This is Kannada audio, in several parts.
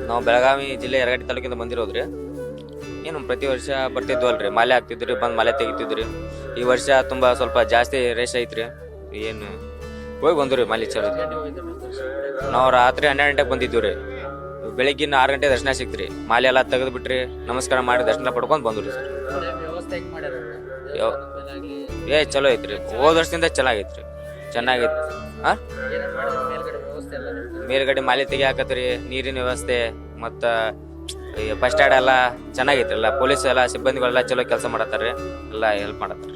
ನಾವು ಬೆಳಗಾವಿ ಜಿಲ್ಲೆ ಯರಗಟ್ಟಿ ತಾಲೂಕಿಂದ ಬಂದಿರೋದ್ರಿ. ಏನು ಪ್ರತಿ ವರ್ಷ ಬರ್ತಿದ್ವಲ್ರಿ, ಮಾಲೆ ಹಾಕ್ತಿದ್ರಿ, ಬಂದು ಮಾಲೆ ತೆಗಿತಿದ್ರಿ. ಈ ವರ್ಷ ತುಂಬ ಸ್ವಲ್ಪ ಜಾಸ್ತಿ ರೇಷ್ ಐತ್ರಿ. ಏನು ಹೋಗಿ ಬಂದ್ರಿ ಮಾಲೆ ಚಲೋ ಐತ್ರಿ. ನಾವು ರಾತ್ರಿ 12 ಗಂಟೆಗೆ ಬಂದಿದ್ದೀವಿ ರೀ. ಬೆಳಿಗ್ಗಿನ 6 ಗಂಟೆ ದರ್ಶನ ಸಿಕ್ತ್ರಿ. ಮಾಲೆ ಎಲ್ಲ ತೆಗೆದು ಬಿಟ್ರಿ, ನಮಸ್ಕಾರ ಮಾಡಿ ದರ್ಶನ ಪಡ್ಕೊಂಡು ಬಂದ್ರಿ ಸರ್. ಚಲೋ ಐತ್ರಿ. ಹೋದ ವರ್ಷದಿಂದ ಚೆನ್ನಾಗೈತ್ರಿ, ಚೆನ್ನಾಗೈತಿ. ಹಾಂ, ಮೇಲ್ಗಡೆ ಮಾಲೆ ತೆಗಿ ಹಾಕತ್ರಿ, ನೀರಿನ ವ್ಯವಸ್ಥೆ ಮತ್ತು ಫಸ್ಟ್ ಏಡ್ ಎಲ್ಲ ಚೆನ್ನಾಗೈತ್ರಿ. ಎಲ್ಲ ಪೊಲೀಸ್ ಎಲ್ಲ ಸಿಬ್ಬಂದಿಗಳೆಲ್ಲ ಚಲೋ ಕೆಲಸ ಮಾಡತ್ತಾರ್ರಿ, ಎಲ್ಲ ಹೆಲ್ಪ್ ಮಾಡತ್ತಾರ.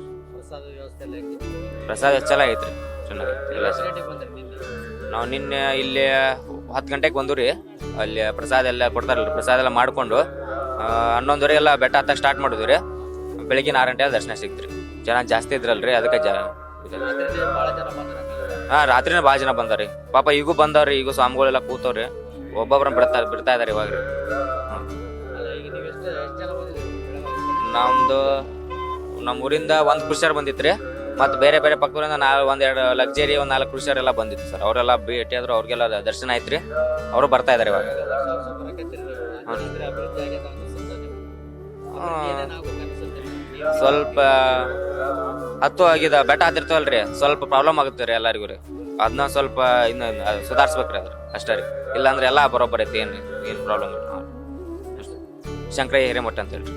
ಪ್ರಸಾದ ಚೆನ್ನಾಗೈತ್ರಿ, ಚೆನ್ನಾಗೈತಿ ಎಲ್ಲ. ನಾವು ನಿನ್ನೆ ಇಲ್ಲಿ 10 ಗಂಟೆಗೆ ಬಂದ್ರಿ. ಅಲ್ಲಿ ಪ್ರಸಾದ ಎಲ್ಲ ಕೊಡ್ತಾರಲ್ರಿ, ಪ್ರಸಾದ ಎಲ್ಲ ಮಾಡಿಕೊಂಡು 11:30 ಎಲ್ಲ ಬೆಟ್ಟ ಹತ್ತಕ್ಕೆ ಸ್ಟಾರ್ಟ್ ಮಾಡಿದ್ವಿ ರೀ. ಬೆಳಿಗ್ಗೆ 6 ಗಂಟೆ ದರ್ಶನ ಸಿಕ್ತ್ರಿ. ಜನ ಜಾಸ್ತಿ ಇದ್ರಲ್ರಿ, ಅದಕ್ಕೆ ಹಾಂ, ರಾತ್ರಿನೇ ಭಾಳ ಜನ ಬಂದಾರಿ. ಪಾಪ ಈಗೂ ಬಂದವ್ರಿ, ಈಗೂ ಸ್ವಾಮಿಗಳೆಲ್ಲ ಕೂತವ್ರಿ. ಒಬ್ಬೊಬ್ರನ್ನ ಬಿಡ್ತಾ ಇದಾರೆ ಇವಾಗ ರೀ. ನಮ್ಮ ಊರಿಂದ 1 ಕ್ರೂಸರ್ ಬಂದಿತ್ತು. ಮತ್ತು ಬೇರೆ ಬೇರೆ ಪಕ್ಕದಿಂದ 1-2 ಲಕ್ಸರಿ 4 ಕ್ರೂಸರ್ ಎಲ್ಲ ಬಂದಿತ್ತು ಸರ್. ಅವರೆಲ್ಲ ಭೇಟಿ ಆದ್ರು, ಅವ್ರಿಗೆಲ್ಲ ದರ್ಶನ ಆಯ್ತು ರೀ. ಅವರು ಬರ್ತಾ ಇದಾರೆ ಇವಾಗ. ಸ್ವಲ್ಪ ಹತ್ತು ಆಗಿದೆ, ಬೆಟ್ಟ ಹತ್ತಿರ್ತವಲ್ರಿ, ಸ್ವಲ್ಪ ಪ್ರಾಬ್ಲಮ್ ಆಗುತ್ತೆ ರೀ ಎಲ್ಲರಿಗೂ ರೀ. ಅದನ್ನ ಸ್ವಲ್ಪ ಇನ್ನು ಸುಧಾರಿಸ್ಬೇಕ್ರಿ ಅದ್ರ ಅಷ್ಟೇ ರೀ. ಇಲ್ಲಾಂದ್ರೆ ಎಲ್ಲ ಬರೋಬ್ಬರ ಐತಿ, ಏನು ಪ್ರಾಬ್ಲಮ್ ಇಲ್ಲ. ಶಂಕರಯ್ಯ ಹಿರೇಮಠ ಅಂತ ಹೇಳ್ರಿ.